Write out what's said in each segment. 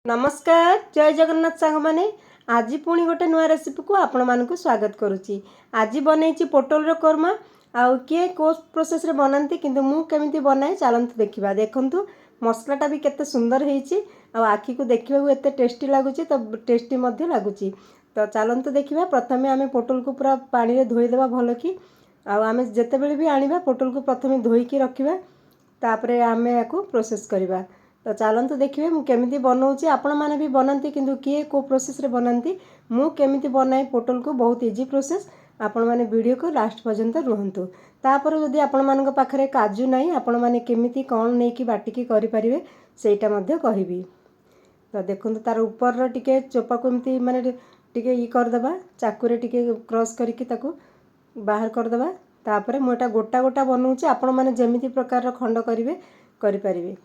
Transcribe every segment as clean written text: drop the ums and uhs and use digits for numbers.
नमस्कार जय जगन्नाथ सांग माने आज पुणी गोटे नुआ रेसिपी को आपण मानक स्वागत करुच्ची। आज बनई पोटल कोरमा आउ किए को प्रोसेस रे बनाती किंतु मु केमिति बनाए चलत देखा। देखंतु मसलाटा भी केते सुंदर होईची आ आखि को देखिबा एते टेस्टी लागुची तो टेस्टी मध्ये लागुची। तो चलत देखा। प्रथमे आमे पोटल को पूरा पानी रे धोई देबा भलो कि आमे जेतेबेले भी आनिबा पोटल को प्रथमे धोई की रखिबा तापरे आमे याकू प्रोसेस करिबा। तो चलतु देखिए मु केमिति बनाऊँगी आपण माने भी बनाती किंतु किए को प्रोसेस रे बनाती मु केमिति बनाए पोटल को बहुत इजी प्रोसेस। आपण माने वीडियो को लास्ट पर्यंत रुहंतु। तापर जदि आपण मानक पाखरे काजू नाही आपण माने केमिति कोन नै कि बाटिकी करि परिबे सेटा मध्ये कहिबी। तो देखंतु तार ऊपर रो टिके चोपा को एमती माने टिके ई कर देबा चाकू रे टिके क्रॉस करिकि ताकू बाहर कर देबा। तापर मु एटा गोटा गोटा बनाऊँगी आपण माने जेमिति प्रकार रो खंड करिवे करि परिबे।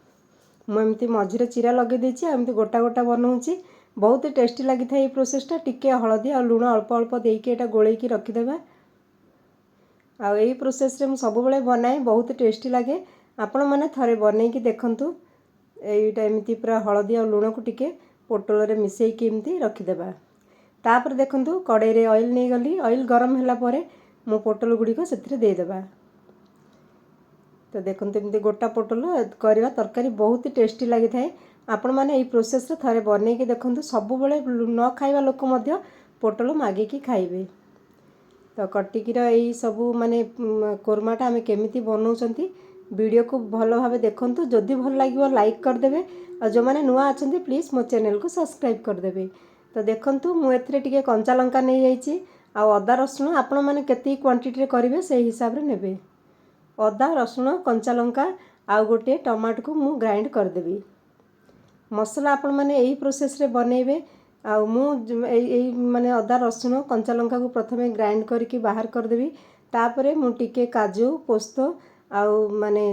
मुझे मझे चिरा लगे देती एमती गोटा गोटा बनाऊँगी बहुत टेस्टी लगी था। ये प्रोसेसटा टिके हलदी और लुण अल्प अल्प देकी गोलैकी रखिदेबा। आई प्रोसेस रे सब बेले बनाए बहुत टेस्टी लगे। आपण मैंने थरे बनईकी देखंतु एटा एमती पूरा हलदी और लुण को टिके पोटल रे मिसेईकी एमती रखिदेबा। तापर देखंतु कड़ाई रे ऑयल नहीं गली ऑयल गरम होला परे मो पोटल गुड़ी को सेथिरे दे देबा। तो देखते एमती गोटा पोटल करवा तरकारी बहुत टेस्टी लगी थाए। आपण मैंने यही प्रोसेस रे थरे बनईकी देखंतु सब बेले न खाइबा लोक मध्य पोटल मागिकी खाइबे। तो कटिकीर यही सबू माने कोरमाटा आमे केमिति बनाउछंती वीडियो को भलो भाबे देखंतु। जदि भल लागिवो लाइक कर देबे और जो माने नुआ अछंती प्लीज मो चैनल को सब्सक्राइब कर देबे। तो देखंतु मु एथिरे टिके कंचा लंका नै जाईची आ अदा रसुण आपण माने केति क्वांटिटी रे करिवे सेही हिसाब रे नेबे। अदा रसुण कंचा लंका आउ गोटे टमाटो को मु ग्राइंड करदेवी। मसला आपण माने यही प्रोसेस रे बनेबे। आउ मु यही माने अदा रसुण कंचा लंका को प्रथमे ग्राइंड करके बाहर करदेवी। तापरे मु टिके काजू पोस्त आउ माने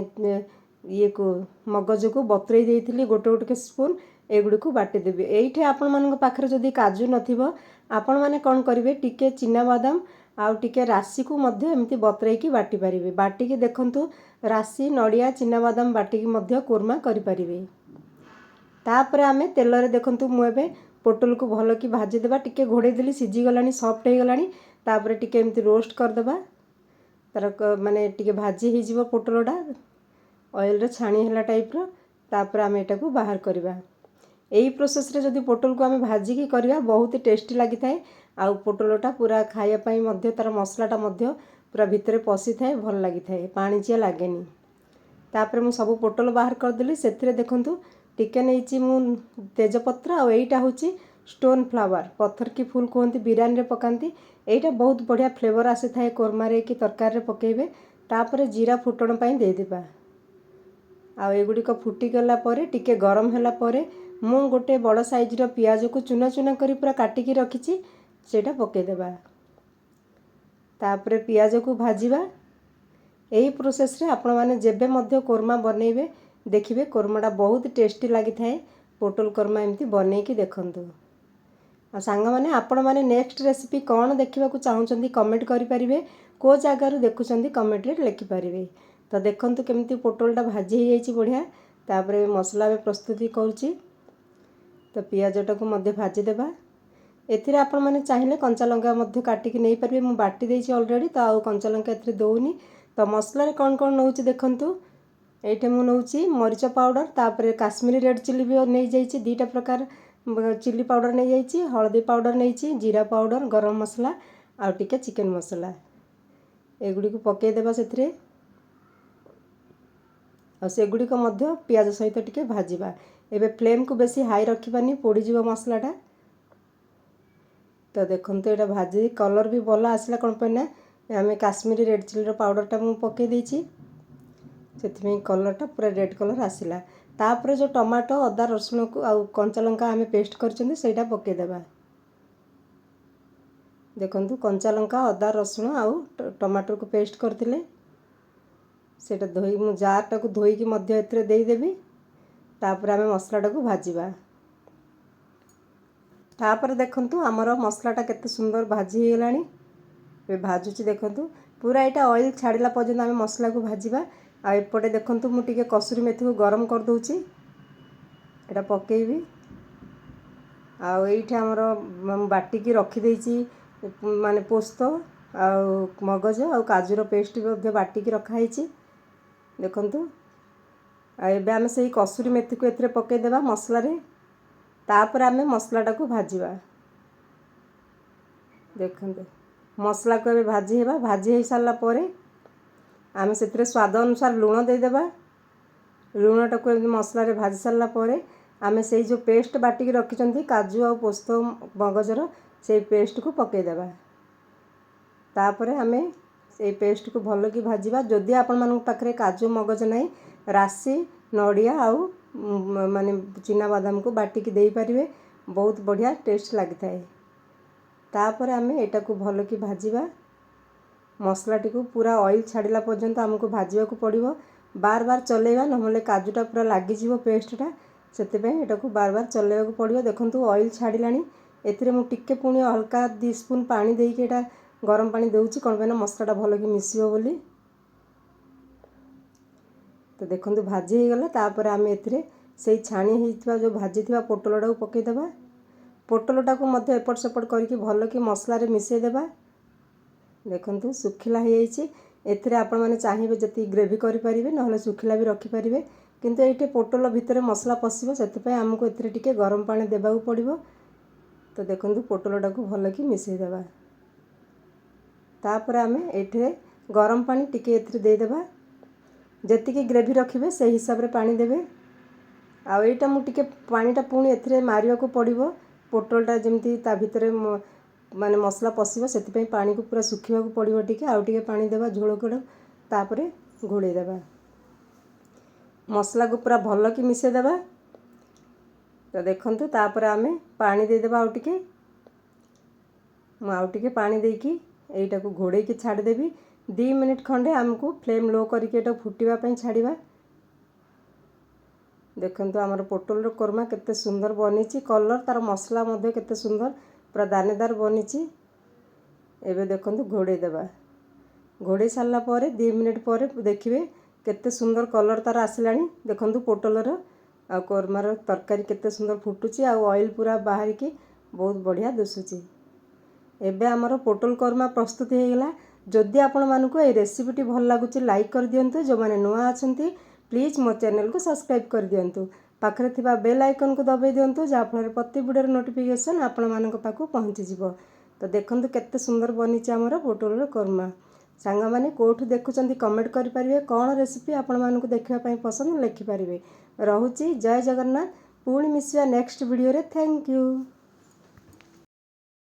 ये को मगज को बतुरई देइथिली गोटे गोटे स्पून एगुडी को बाटी देबे। एइठे आपण मानक पाखरे जदी काजू नथिबो आपण माने कोन करिवे टिके चिना बादाम आउ टिके राशि को मध्य एमती बतुरईकी बाटी पारिबे। बाटिकी देखंतु राशि नड़िया चिना बादाम बाटिकी मध्य कोरमा करि पारिबे। तापरे आमे तेल रे देखंतु मु एबे पोटल को भलो कि भाजी देबा। टिके घोड़े देली सिजी गलानी सॉफ्ट हे गलानी। तापरे टिके एमती रोस्ट कर देबा तार माने टिके भाजी हे जिवो पोटलडा ऑयल रे छाणी हला टाइप रो। तापरे आमे एटा को बाहर करिबा। एही प्रोसेस रे जदी पोटल को आमे भाजी की करिबा बहुत टेस्टी लागि थाए। आउ पोटलटा पूरा खाया पाई मध्य तार मसलाटा मध्य पूरा भितरे पसी थाए भल लागि थाए पाणीचिया लागेनी। तापरे मु सब पोटल बाहर कर देली। सेथिरे देखंतु टिके नेइची मु तेजपत्र आ एइटा होची स्टोन फ्लावर पत्थर की फूल कहंती बिरयानी रे पकांती। एइटा बहुत बढ़िया फ्लेवर आसे थाए कोरमा रे कि तरकारी रे पकेबे। तापरे जीरा फुटण पाई दे देबा। आ एगुडी को फुटी गला परे टिके गरम होला परे मु गोटे बड़ साइज रो प्याज को चुना चुना करी पूरा काटिकी रखिची सेटा पके देबा। तापरे प्याज को भाजीबा। एही प्रोसेस रे आपण माने जेबे मध्य कोरमा बनेइबे देखिबे कोरमाटा बहुत टेस्टी लागि थाए। पोटल कोरमा एमती बनेइकी देखंतु। आ सांग माने आपण माने नेक्स्ट रेसिपी कोन देखिबा को चाहुचंती कमेंट करि परिबे। को जागा रु देखुचंती कमेंट रे लिखि परिबे। तो देखंतु केमती पोटलटा भाजी हे जाईची बढ़िया। तापरे मसला बे प्रस्तुति करूची। तो पियाजटा को मध्य भाजी देबा। एथिरे आपण माने चाहिले कंचा लंका मध्य काटिकी नै परिबे। मु बाटी देइची ऑलरेडी तो आउ कंचा लंका एथिरे दोउनी। तो मसला रे कोन कोन नउची देखंतु। एठे मु नउची मरीच पाउडर तापरे काश्मीरी रेड चिली भी नै जाईची दीटा प्रकार चिली पाउडर नै जाईची हळदी पाउडर नैची जीरा पाउडर गरम मसला आ टिके चिकन मसला एगुडी को पके देबा सेथिरे। आ सेगुडी को मध्य प्याज सहित टिके भाजीबा। एबे फ्लेम को बेसी हाई रखिबानी पोड़ी जीवो मसलाटा। तो देखंतु एटा भाजी कलर भी भल आसला कोन पना आमे काश्मीरी रेड चिली रो पाउडरटा मु पके देइची सेथिमे कलरटा पूरा रेड कलर आसिला। तापरे जो टमाटो अदा रसुण को आ कंचा लंका आमे पेस्ट करचंदी सेटा पके देबा। देखंतु कंचा लंका अदा रसुण आ टमाटो को पेस्ट करथिले सेटा धोई मु जारटा को धोई की मध्य एथिरे देई देबी। तापरे आमे मसलाटा को भाजीबा। तापर देखंतु हमर मसलाटा केते सुंदर भाजी हे गलानी। ए भाजुची देखंतु पूरा एटा ऑयल छाड़िला पर्यंत आमे मसला को भाजीबा। आ एपटे देखंतु मु टिके कसूरी मेथी को गरम कर दोउची एटा पकेइबी। आउ ये आमर बाटिकी रखीदे माने पोस्त आउ मगज आउ काजूर पेस्ट भी बाटिकी रखाई देखंतु। एबे आमे से कसुरी मेथी को एथरे पकेदेबा मसला रे तापर आमे मसलाटा को भाजिबा देखंतु। मसला को एबे भाजी हो सारा पर आमे से स्वाद अनुसार लुण देदेबा। लुणटा को मसला रे भाजी सारा पर आमे से जो पेस्ट बाटिकी रखिछंती काजू आ पोस्त मगजर से पेस्ट को पकेदेबा। तापर आमे से पेस्ट को भल कि भाजिबा। जदि आपण मन पाखरे काजू मगज नहीं राशि नड़िया आउ माने चिना बादाम को बाटिकी दे पारिबे बहुत बढ़िया टेस्ट लगी थाए। तापर आमे एटा को भल कि भाजिबा। मसलाटी को पूरा ऑयल छाड़िला पर्यंत हमको भाजिबा को पड़िबो। बार बार चलेबा नहले काजूटा पूरा लागि जिवो पेस्टटा सेते पय एटा को बार बार चलेबा को पड़िबो। देखंतु ऑयल छाड़िलानी एथिरे मु टिक्के पुणी हल्का 2 स्पून पानी देके एटा गरम पानी देउची कोन पे ना मसलाटा भल कि मिसिबो बोली। तो देखंतु भाजी हो गला। तापर आमे एथिरे से छाणी हेइतबा जो भाजीथिबा पोटलटा को पकेइ देबा। पोटलटा को मध्य एपट सेपट करके भल कि मसला रे मिसई देबा। देखंतु सुखिला हो जाइए। एथिरे आपण माने चाहिबे जति ग्रेवी करि परिबे नहले सुखिला भी रखि परिबे किंतु एटे पोटल भितरे मसला पसिबो सेते पय हमको एथिरे टिके गरम पानी देबाको पड़िबो। तो देखंतु पोटलटा को भल कि मिसई देबा। तापर आमे एठे गरम पानी टिके एथिरे दे देबा। जति ग्रेवी रखिबे से हिसाब रे पानी देबे। आ एटा मु टिके पानीटा पुणी एथिरे मारिया को पड़िबो पोटलटा जेमती ता भितरे माने मसला पसिबो सेति पय पानी को पूरा सुखिबा को पड़िबो टिके आउ टिके पानी देबा झोल कोड़ तापरे घोड़े देबा। मसला को पूरा भल कि मिसे देबा। तो देखंतु तापर आमे पानी दे देबा आउ टिके पानी देकी एटा को घोड़े की छाड़ देबी 2 मिनिट खंडे हमको फ्लेम लो करके एटा फुटिबा पय छाड़िबा। देखंतु हमर पोटल कोरमा केते सुंदर बनीची कलर तार मसला मध्ये केते सुंदर पूरा दानेदार बनीची। एबे देखंतु घोड़े देबा। घोड़े सारला पर 2 मिनिट पर देखिबे केते सुंदर कलर तार आसिलानी। देखंतु पोटलर आ कोरमार तरकारी केते सुंदर फुटुची आ ऑयल पूरा बाहर की बहुत बढ़िया दिसुची। एबे हमर पोटल कोरमा प्रस्तुत हो गला। जदि आपण मानकु ए रेसिपीटी भल लागुची लाइक कर दियंतु। जो माने नुआ अछंती प्लीज मो चैनल को सब्सक्राइब कर दियंतु। पाखरे थिबा बेल आइकन को दबाई दियंतु जा फल प्रति वीडियो नोटिफिकेशन आपण मानक पाखु पहुंची जिवो। तो देखंतु केते सुंदर बनीची हमर पोटल कोरमा। सांगा माने कोठु देखुचंती कमेंट करि परिबे कोन रेसिपी आपण मानकु देखिबा पई पसंद लिखि परिबे। रहुची जय जगन्नाथ। पुणी मिसिया नेक्स्ट वीडियो रे। Thank you.